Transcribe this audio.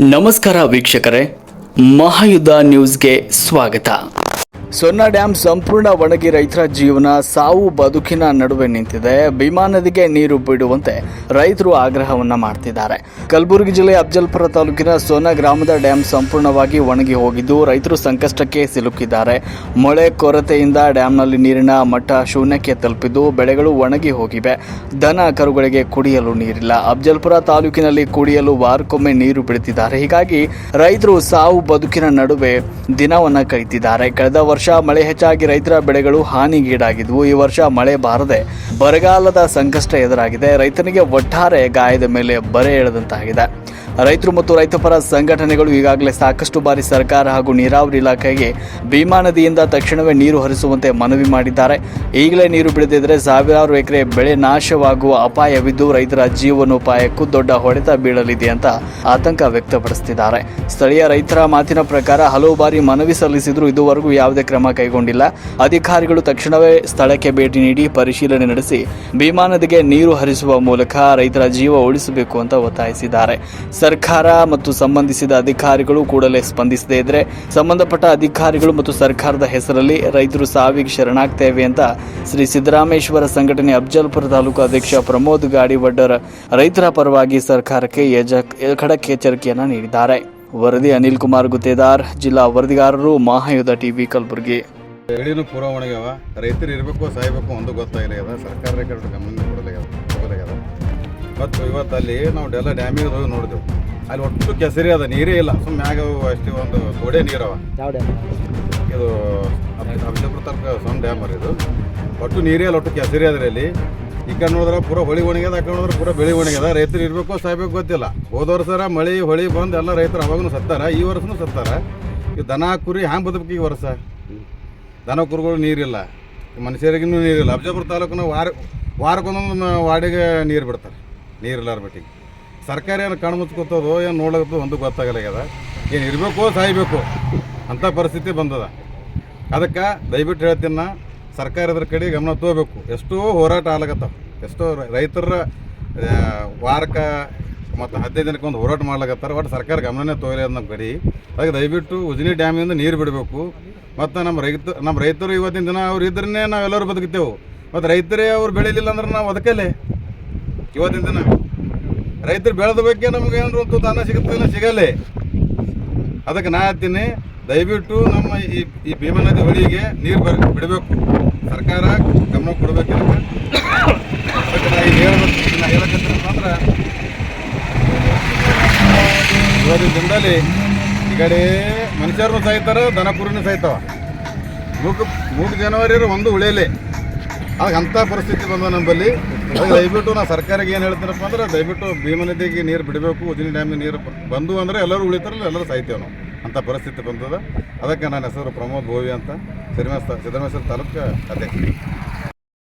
ನಮಸ್ಕಾರ ವೀಕ್ಷಕರೇ, ಮಹಾಯುದ್ಧ ನ್ಯೂಸ್ಗೆ ಸ್ವಾಗತ. ಸೊನ್ನ ಡ್ಯಾಂ ಸಂಪೂರ್ಣ ಒಣಗಿ ರೈತರ ಜೀವನ ಸಾವು ಬದುಕಿನ ನಡುವೆ ನಿಂತಿದೆ. ಭೀಮಾ ನದಿಗೆ ನೀರು ಬಿಡುವಂತೆ ರೈತರು ಆಗ್ರಹವನ್ನ ಮಾಡ್ತಿದ್ದಾರೆ. ಕಲಬುರಗಿ ಜಿಲ್ಲೆಯ ಅಫಜಲ್ಪುರ ತಾಲೂಕಿನ ಸೊನ್ನ ಗ್ರಾಮದ ಡ್ಯಾಂ ಸಂಪೂರ್ಣವಾಗಿ ಒಣಗಿ ಹೋಗಿದ್ದು ರೈತರು ಸಂಕಷ್ಟಕ್ಕೆ ಸಿಲುಕಿದ್ದಾರೆ. ಮಳೆ ಕೊರತೆಯಿಂದ ಡ್ಯಾಂನಲ್ಲಿ ನೀರಿನ ಮಟ್ಟ ಶೂನ್ಯಕ್ಕೆ ತಲುಪಿದ್ದು ಬೆಳೆಗಳು ಒಣಗಿ ಹೋಗಿವೆ. ದನ ಕರುಗಳಿಗೆ ಕುಡಿಯಲು ನೀರಿಲ್ಲ. ಅಫಜಲ್ಪುರ ತಾಲೂಕಿನಲ್ಲಿ ಕುಡಿಯಲು ವಾರಕ್ಕೊಮ್ಮೆ ನೀರು ಬಿಡುತ್ತಿದ್ದಾರೆ. ಹೀಗಾಗಿ ರೈತರು ಸಾವು ಬದುಕಿನ ನಡುವೆ ದಿನವನ್ನ ಕಳೆದಿದ್ದಾರೆ. ಕಳೆದ ವರ್ಷ ಮಳೆ ಹೆಚ್ಚಾಗಿ ರೈತರ ಬೆಳೆಗಳು ಹಾನಿಗೀಡಾಗಿದ್ವು. ಈ ವರ್ಷ ಮಳೆ ಬಾರದೆ ಬರಗಾಲದ ಸಂಕಷ್ಟ ಎದುರಾಗಿದೆ. ರೈತನಿಗೆ ಒಟ್ಟಾರೆ ಗಾಯದ ಮೇಲೆ ಬರೆ ಎಳೆದಂತಾಗಿದೆ. ರೈತರು ಮತ್ತು ರೈತಪರ ಸಂಘಟನೆಗಳು ಈಗಾಗಲೇ ಸಾಕಷ್ಟು ಬಾರಿ ಸರ್ಕಾರ ಹಾಗೂ ನೀರಾವರಿ ಇಲಾಖೆಗೆ ಭೀಮಾ ನದಿಯಿಂದ ತಕ್ಷಣವೇ ನೀರು ಹರಿಸುವಂತೆ ಮನವಿ ಮಾಡಿದ್ದಾರೆ. ಈಗಲೇ ನೀರು ಬಿಡದಿದ್ದರೆ ಸಾವಿರಾರು ಎಕರೆ ಬೆಳೆ ನಾಶವಾಗುವ ಅಪಾಯವಿದ್ದು ರೈತರ ಜೀವನೋಪಾಯಕ್ಕೂ ದೊಡ್ಡ ಹೊಡೆತ ಬೀಳಲಿದೆ ಅಂತ ಆತಂಕ ವ್ಯಕ್ತಪಡಿಸುತ್ತಿದ್ದಾರೆ. ಸ್ಥಳೀಯ ರೈತರ ಮಾತಿನ ಪ್ರಕಾರ ಹಲವು ಬಾರಿ ಮನವಿ ಸಲ್ಲಿಸಿದರೂ ಇದುವರೆಗೂ ಯಾವುದೇ ಕ್ರಮ ಕೈಗೊಂಡಿಲ್ಲ. ಅಧಿಕಾರಿಗಳು ತಕ್ಷಣವೇ ಸ್ಥಳಕ್ಕೆ ಭೇಟಿ ನೀಡಿ ಪರಿಶೀಲನೆ ನಡೆಸಿ ಭೀಮಾ ನದಿಗೆ ನೀರು ಹರಿಸುವ ಮೂಲಕ ರೈತರ ಜೀವ ಉಳಿಸಬೇಕು ಅಂತ ಒತ್ತಾಯಿಸಿದ್ದಾರೆ. ಸರ್ಕಾರ ಮತ್ತು ಸಂಬಂಧಿಸಿದ ಅಧಿಕಾರಿಗಳು ಕೂಡಲೇ ಸ್ಪಂದಿಸದೇ ಇದ್ರೆ ಸಂಬಂಧಪಟ್ಟ ಅಧಿಕಾರಿಗಳು ಮತ್ತು ಸರ್ಕಾರದ ಹೆಸರಲ್ಲಿ ರೈತರು ಸಾವಿಗೆ ಶರಣಾಗ್ತೇವೆ ಅಂತ ಶ್ರೀ ಸಿದ್ದರಾಮೇಶ್ವರ ಸಂಘಟನೆ ಅಫಜಲ್ಪುರ ತಾಲೂಕು ಅಧ್ಯಕ್ಷ ಪ್ರಮೋದ್ ಗಾಡಿವಡ್ಡರ್ ರೈತರ ಪರವಾಗಿ ಸರ್ಕಾರಕ್ಕೆ ಖಡಕ್ ಎಚ್ಚರಿಕೆಯನ್ನ ನೀಡಿದ್ದಾರೆ. ವರದಿ ಅನಿಲ್ ಕುಮಾರ್ ಗುತ್ತೇದಾರ್, ಜಿಲ್ಲಾ ವರದಿಗಾರರು, ಮಹಾಯುದ್ಧ ಟಿವಿ, ಕಲಬುರಗಿ. ಬೆಳೆನೂ ಪೂರ ಒಣಗ್ಯಾವ, ರೈತರು ಇರಬೇಕು ಸಾಯ್ಬೇಕು ಒಂದು ಗೊತ್ತಾಗಲಿಲ್ಲ. ಸರ್ಕಾರ ಗಮನ ಕೊಡಲಾಗ್ಯದ. ಮತ್ತು ಇವತ್ತು ಅಲ್ಲಿ ನಾವು ಎಲ್ಲ ಡ್ಯಾಮಿಗೆ ಹೋಗಿ ನೋಡಿದೆವು. ಅಲ್ಲಿ ಒಟ್ಟು ಕೆಸರಿ ಅದ, ನೀರೇ ಇಲ್ಲ. ಸುಮ್ಮನೆ ಮ್ಯಾಗ ಅಷ್ಟೇ ಒಂದು ಗೋಡೆ ನೀರವ. ಇದು ಅಫಜಲ್ಪುರ ತಾಲೂಕು ಸಣ್ಣ ಡ್ಯಾಮ್ ಇದು. ಒಟ್ಟು ನೀರೇ ಅಲ್ಲ, ಒಟ್ಟು ಕೆಸರಿ ಅದ್ರಿ. ಅಲ್ಲಿ ಈ ಕಡೆ ನೋಡಿದ್ರೆ ಪೂರ ಹೊಳಿ ಒಣಗ್ಯದ, ಆ ಕಡೆ ನೋಡಿದ್ರೆ ಪೂರ ಬೆಳೆ ಒಣಗ್ಯದ. ರೈತರು ಇರಬೇಕು ಸಾಯ್ಬೇಕು ಗೊತ್ತಿಲ್ಲ. ಹೋದ ವರ್ಷ ಮಳೆ ಹೊಳಿ ಬಂದು ಎಲ್ಲ ರೈತರು ಅವಾಗೂ ಸತ್ತಾರ, ಈ ವರ್ಷನೂ ಸತ್ತಾರ. ಈ ದನ ಕುರಿ ಹ್ಯಾಂಗೆ ಬದುಕಬೇಕು? ಈ ವರ್ಷ ದನ ಕುರಿಗಳು ನೀರಿಲ್ಲ, ಮನುಷ್ಯರಿಗೂ ನೀರಿಲ್ಲ. ಅಫಜಲ್ಪುರ ತಾಲೂಕಿನ ವಾರಕ್ಕೊಂದೊಂದು ವಾರ್ಡಿಗೆ ನೀರು ಬಿಡ್ತಾರೆ. ನೀರಿಲ್ಲಾರ ಬಿಟ್ಟಿಗೆ ಸರ್ಕಾರ ಏನು ಕಣ್ಣು ಮುಚ್ಕೋತದೋ ಏನು ನೋಡೋದು ಒಂದು ಗೊತ್ತಾಗಲಾಗ್ಯದ. ಏನು ಇರಬೇಕು ಸಾಯ್ಬೇಕು ಅಂಥ ಪರಿಸ್ಥಿತಿ ಬಂದದ. ಅದಕ್ಕೆ ದಯವಿಟ್ಟು ಹೇಳ್ತೀನಿ, ಸರ್ಕಾರದ ಕಡೆ ಗಮನ ತಗೋಬೇಕು. ಎಷ್ಟೋ ಹೋರಾಟ ಆಗ್ಲಾಗತ್ತವ, ಎಷ್ಟೋ ರೈತರ ವಾರಕ್ಕೆ ಮತ್ತು 15 ದಿನಕ್ಕೆ ಒಂದು ಹೋರಾಟ ಮಾಡ್ಲಾಗತ್ತಾರೆ. ಒಟ್ಟು ಸರ್ಕಾರ ಗಮನನೇ ತಗೋಲಿ ನಮ್ಮ ಕಡೆ. ಅದಕ್ಕೆ ದಯವಿಟ್ಟು ಉಜನಿ ಡ್ಯಾಮಿಂದ ನೀರು ಬಿಡಬೇಕು. ಮತ್ತು ನಮ್ಮ ರೈತರು ಇವತ್ತಿನ ದಿನ ಅವ್ರು ಇದ್ರೇ ನಾವೆಲ್ಲರೂ ಬದುಕ್ತೇವೆ. ಮತ್ತು ರೈತರೇ ಅವ್ರು ಬೆಳೀಲಿಲ್ಲ ಅಂದ್ರೆ ನಾವು ಅದಕ್ಕಲ್ಲೇ ಇವತ್ತಿನ ದಿನ ರೈತರು ಬೆಳೆದ ಬಗ್ಗೆ ನಮ್ಗೆ ಏನಾದ್ರು ಒಂದು ದಾನ ಸಿಗುತ್ತಿಲ್ಲ, ಸಿಗಲ್ಲೇ. ಅದಕ್ಕೆ ನಾ ಹೇಳ್ತೀನಿ, ದಯವಿಟ್ಟು ನಮ್ಮ ಈ ಭೀಮಾ ನದಿ ಹೊಳಿಗೆ ನೀರು ಬಿಡಬೇಕು. ಸರ್ಕಾರ ಗಮನ ಕೊಡಬೇಕು. ಅದಕ್ಕೆ ನಾ ಹೇಳಕಂದ್ರೆ ಇವತ್ತಿನ ದಿನದಲ್ಲಿ ಈ ಕಡೆ ಮನುಷ್ಯರನ್ನು ಸಾಯ್ತಾರೆ, ದನ ಕುರಿನೂ ಸಾಯ್ತಾವ. ಮೂರು ಜನವರಿ ಒಂದು ಉಳಿಯಲಿ. ಆಗ ಅಂಥ ಪರಿಸ್ಥಿತಿ ಬಂದ ನಮ್ಮಲ್ಲಿ. ಅದಕ್ಕೆ ದಯವಿಟ್ಟು ನಾವು ಸರ್ಕಾರಕ್ಕೆ ಏನು ಹೇಳ್ತೀನಪ್ಪ ಅಂದ್ರೆ, ದಯವಿಟ್ಟು ಭೀಮಾ ನದಿಗೆ ನೀರು ಬಿಡಬೇಕು. ಉಜನಿ ಡ್ಯಾಮಿಗೆ ನೀರು ಬಂದು ಅಂದರೆ ಎಲ್ಲರೂ ಉಳಿತಾರಲ್ಲ, ಎಲ್ಲರೂ ಸಾಯ್ತೇವೆ ನಾವು. ಅಂಥ ಪರಿಸ್ಥಿತಿ ಬಂದದ. ಅದಕ್ಕೆ ನನ್ನ ಹೆಸರು ಪ್ರಮೋದ್ ಗೋವಿ ಅಂತ, ಸಿದ್ದರಾಮೇಶ್ವರ ತಾಲೂಕು ಅಧ್ಯಕ್ಷ.